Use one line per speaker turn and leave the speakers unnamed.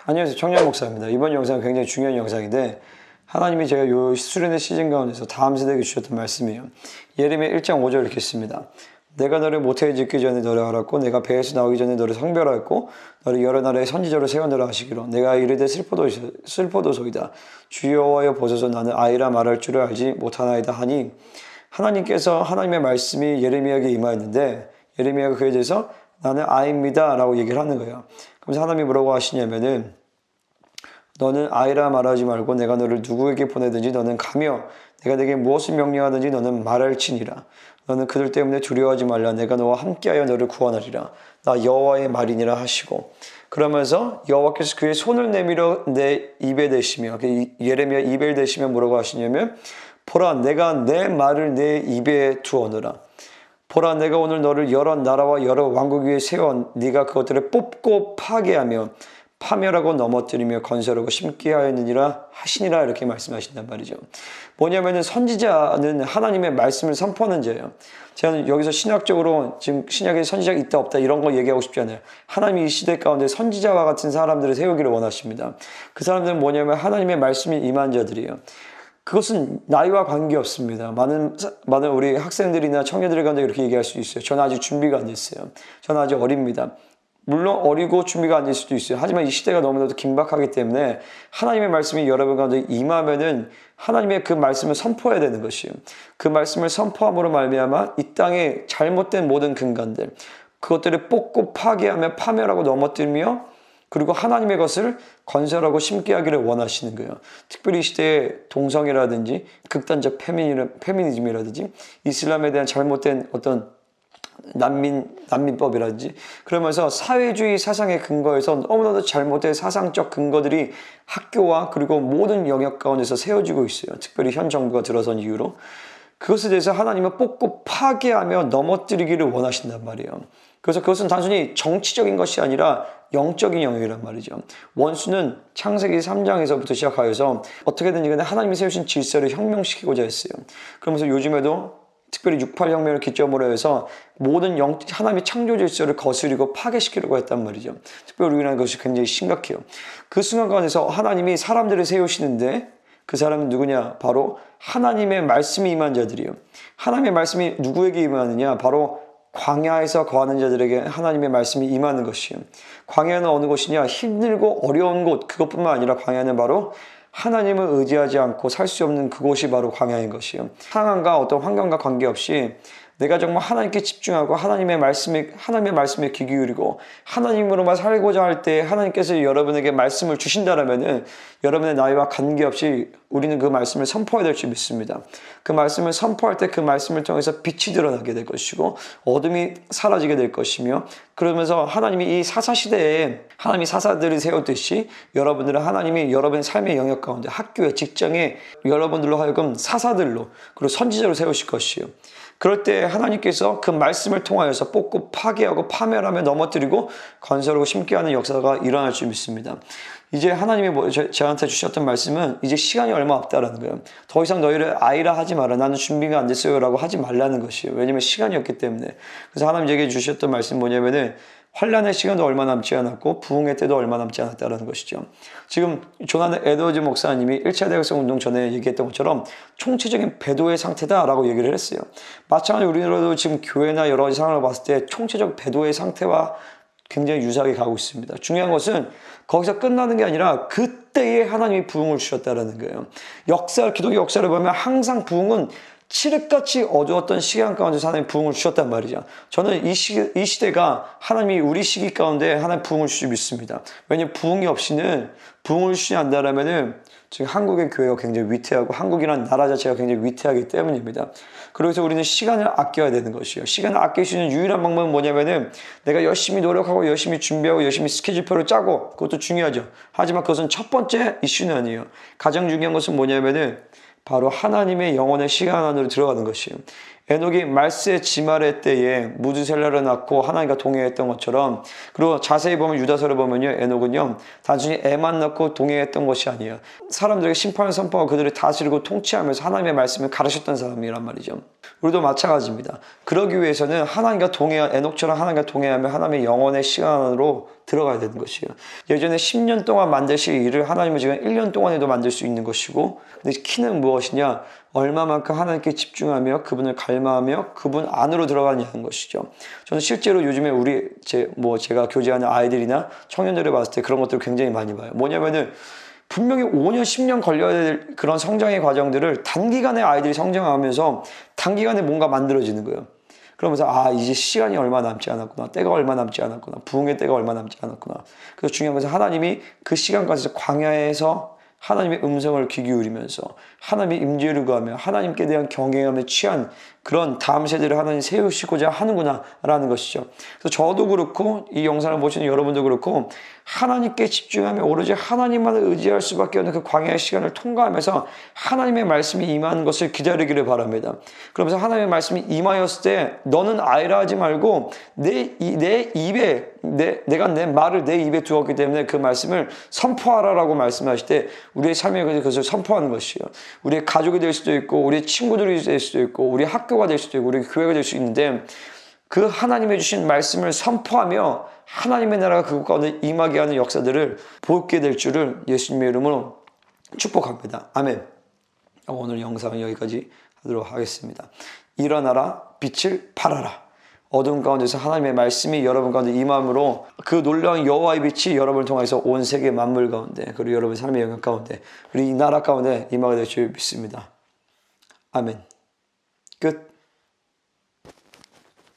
안녕하세요. 청년 목사입니다. 이번 영상은 굉장히 중요한 영상인데 하나님이 제가 요 수련의 시즌 가운데서 다음 세대에게 주셨던 말씀이에요. 예레미야 1장 5절 이렇게 씁니다. 내가 너를 모태에 짓기 전에 너를 알았고 내가 배에서 나오기 전에 너를 성별하였고 너를 여러 나라의 선지자로 세워놓으라 하시기로 내가 이르되 슬퍼도소이다. 주여 여호와여 보소서 나는 아이라 말할 줄을 알지 못하나이다 하니 하나님께서 하나님의 말씀이 예레미야에게 임하였는데 예레미야가 그에 대해서 나는 아이입니다 라고 얘기를 하는 거예요. 그래서 하나님이 뭐라고 하시냐면은 너는 아이라 말하지 말고 내가 너를 누구에게 보내든지 너는 가며 내가 내게 무엇을 명령하든지 너는 말할지니라. 너는 그들 때문에 두려워하지 말라. 내가 너와 함께하여 너를 구원하리라. 나 여호와의 말이니라 하시고 그러면서 여호와께서 그의 손을 내밀어 내 입에 대시며 예레미야 입에 대시며 뭐라고 하시냐면 보라 내가 내 말을 내 입에 두어놓으라. 보라 내가 오늘 너를 여러 나라와 여러 왕국 위에 세워 네가 그것들을 뽑고 파괴하며 파멸하고 넘어뜨리며 건설하고 심게 하였느니라 하시니라 이렇게 말씀하신단 말이죠. 뭐냐면은 선지자는 하나님의 말씀을 선포하는 자예요. 제가 여기서 신학적으로 지금 신약에 선지자가 있다 없다 이런 거 얘기하고 싶지 않아요. 하나님이 이 시대 가운데 선지자와 같은 사람들을 세우기를 원하십니다. 그 사람들은 뭐냐면 하나님의 말씀이 임한 자들이에요. 그것은 나이와 관계없습니다. 많은 우리 학생들이나 청년들 가운데 이렇게 얘기할 수 있어요. 저는 아직 준비가 안 됐어요. 저는 아직 어립니다. 물론 어리고 준비가 안 될 수도 있어요. 하지만 이 시대가 너무나도 긴박하기 때문에 하나님의 말씀이 여러분 가운데 임하면은 하나님의 그 말씀을 선포해야 되는 것이에요. 그 말씀을 선포함으로 말미암아 이 땅에 잘못된 모든 근간들 그것들을 뽑고 파괴하며 파멸하고 넘어뜨리며 그리고 하나님의 것을 건설하고 심게 하기를 원하시는 거예요. 특별히 이 시대의 동성애라든지 극단적 페미니즘이라든지 이슬람에 대한 잘못된 어떤 난민법이라든지 그러면서 사회주의 사상의 근거에서 너무나도 잘못된 사상적 근거들이 학교와 그리고 모든 영역 가운데서 세워지고 있어요. 특별히 현 정부가 들어선 이유로. 그것에 대해서 하나님은 뽑고 파괴하며 넘어뜨리기를 원하신단 말이에요. 그래서 그것은 단순히 정치적인 것이 아니라 영적인 영역이란 말이죠. 원수는 창세기 3장에서부터 시작하여서 어떻게든 간에 하나님이 세우신 질서를 혁명시키고자 했어요. 그러면서 요즘에도 특별히 6.8혁명을 기점으로 해서 모든 하나님의 창조 질서를 거스리고 파괴시키려고 했단 말이죠. 특별히 우리나라는 것이 굉장히 심각해요. 그 순간 가운데서 하나님이 사람들을 세우시는데 그 사람은 누구냐? 바로 하나님의 말씀이 임한 자들이에요. 하나님의 말씀이 누구에게 임하느냐? 바로 광야에서 거하는 자들에게 하나님의 말씀이 임하는 것이에요. 광야는 어느 곳이냐? 힘들고 어려운 곳, 그것뿐만 아니라 광야는 바로 하나님을 의지하지 않고 살 수 없는 그곳이 바로 광야인 것이에요. 상황과 어떤 환경과 관계없이 내가 정말 하나님께 집중하고 하나님의 말씀에 귀 기울이고 하나님으로만 살고자 할 때 하나님께서 여러분에게 말씀을 주신다라면은 여러분의 나이와 관계없이 우리는 그 말씀을 선포해야 될 줄 믿습니다. 그 말씀을 선포할 때 그 말씀을 통해서 빛이 드러나게 될 것이고 어둠이 사라지게 될 것이며 그러면서 하나님이 이 사사시대에 하나님이 사사들을 세웠듯이 여러분들은 하나님이 여러분의 삶의 영역 가운데 학교에 직장에 여러분들로 하여금 사사들로 그리고 선지자로 세우실 것이에요. 그럴 때 하나님께서 그 말씀을 통하여서 뽑고 파괴하고 파멸하며 넘어뜨리고 건설하고 심게 하는 역사가 일어날 줄 믿습니다. 이제 하나님이 저한테 주셨던 말씀은 이제 시간이 얼마 없다라는 거예요. 더 이상 너희를 아이라 하지 마라. 나는 준비가 안 됐어요 라고 하지 말라는 것이에요. 왜냐면 시간이 없기 때문에. 그래서 하나님 제게 주셨던 말씀 뭐냐면은 환란의 시간도 얼마 남지 않았고 부흥의 때도 얼마 남지 않았다는 것이죠. 지금 조나단 에드워즈 목사님이 1차 대학생 운동 전에 얘기했던 것처럼 총체적인 배도의 상태다라고 얘기를 했어요. 마찬가지로 우리나라도 지금 교회나 여러 가지 상황을 봤을 때 총체적 배도의 상태와 굉장히 유사하게 가고 있습니다. 중요한 것은 거기서 끝나는 게 아니라 그때에 하나님이 부흥을 주셨다는 거예요. 기독교 역사를 보면 항상 부흥은 칠흑같이 어두웠던 시간 가운데 하나님 부흥을 주셨단 말이죠. 저는 이 시대가 하나님이 우리 시기 가운데 하나님 부흥을 주시 믿습니다. 왜냐하면 부흥이 없이는 부흥을 주시지 않는다면은 지금 한국의 교회가 굉장히 위태하고 한국이라는 나라 자체가 굉장히 위태하기 때문입니다. 그래서 우리는 시간을 아껴야 되는 것이에요. 시간을 아낄 수 있는 유일한 방법은 뭐냐면은 내가 열심히 노력하고 열심히 준비하고 열심히 스케줄표를 짜고 그것도 중요하죠. 하지만 그것은 첫 번째 이슈는 아니에요. 가장 중요한 것은 뭐냐면은 바로 하나님의 영혼의 시간 안으로 들어가는 것이에요. 에녹이 말세의 지말의 때에 무드셀라를 낳고 하나님과 동행했던 것처럼, 그리고 자세히 보면 유다서를 보면요, 에녹은요 단순히 애만 낳고 동행했던 것이 아니에요. 사람들에게 심판을 선포하고 그들을 다스리고 통치하면서 하나님의 말씀을 가르쳤던 사람이란 말이죠. 우리도 마찬가지입니다. 그러기 위해서는 하나님과 동행, 에녹처럼 하나님과 동행하며 하나님의 영원의 시간으로 들어가야 되는 것이에요. 예전에 10년 동안 만드실 일을 하나님은 지금 1년 동안에도 만들 수 있는 것이고, 근데 키는 무엇이냐? 얼마만큼 하나님께 집중하며 그분을 갈망하며 그분 안으로 들어가냐는 것이죠. 저는 실제로 요즘에 제가 교제하는 아이들이나 청년들을 봤을 때 그런 것들을 굉장히 많이 봐요. 뭐냐면은 분명히 5년, 10년 걸려야 될 그런 성장의 과정들을 단기간에 아이들이 성장하면서 단기간에 뭔가 만들어지는 거예요. 그러면서 이제 시간이 얼마 남지 않았구나, 때가 얼마 남지 않았구나, 부흥의 때가 얼마 남지 않았구나. 그래서 중요한 것은 하나님이 그 시간까지 광야에서 하나님의 음성을 귀 기울이면서 하나님의 임재를 구하며 하나님께 대한 경외함에 취한 그런 다음 세대를 하나님 세우시고자 하는구나 라는 것이죠. 그래서 저도 그렇고 이 영상을 보시는 여러분도 그렇고 하나님께 집중하며 오로지 하나님만을 의지할 수밖에 없는 그 광야의 시간을 통과하면서 하나님의 말씀이 임하는 것을 기다리기를 바랍니다. 그러면서 하나님의 말씀이 임하였을 때 너는 아이라 하지 말고 내가 내 말을 내 입에 두었기 때문에 그 말씀을 선포하라라고 말씀하실 때 우리의 삶에 그것을 선포하는 것이요. 우리의 가족이 될 수도 있고 우리의 친구들이 될 수도 있고 우리의 학교가 될 수도 있고 우리의 교회가 될 수 있는데 그 하나님의 주신 말씀을 선포하며 하나님의 나라가 그곳 가운데 임하게 하는 역사들을 보게 될 줄을 예수님의 이름으로 축복합니다. 아멘. 오늘 영상은 여기까지 하도록 하겠습니다. 일어나라, 빛을 발하라. 어둠 가운데서 하나님의 말씀이 여러분 가운데 임함으로 그 놀라운 여호와의 빛이 여러분을 통해서 온 세계 만물 가운데 그리고 여러분의 삶의 영역 가운데 그리고 이 나라 가운데 임하게 될 줄 믿습니다. 아멘. 끝.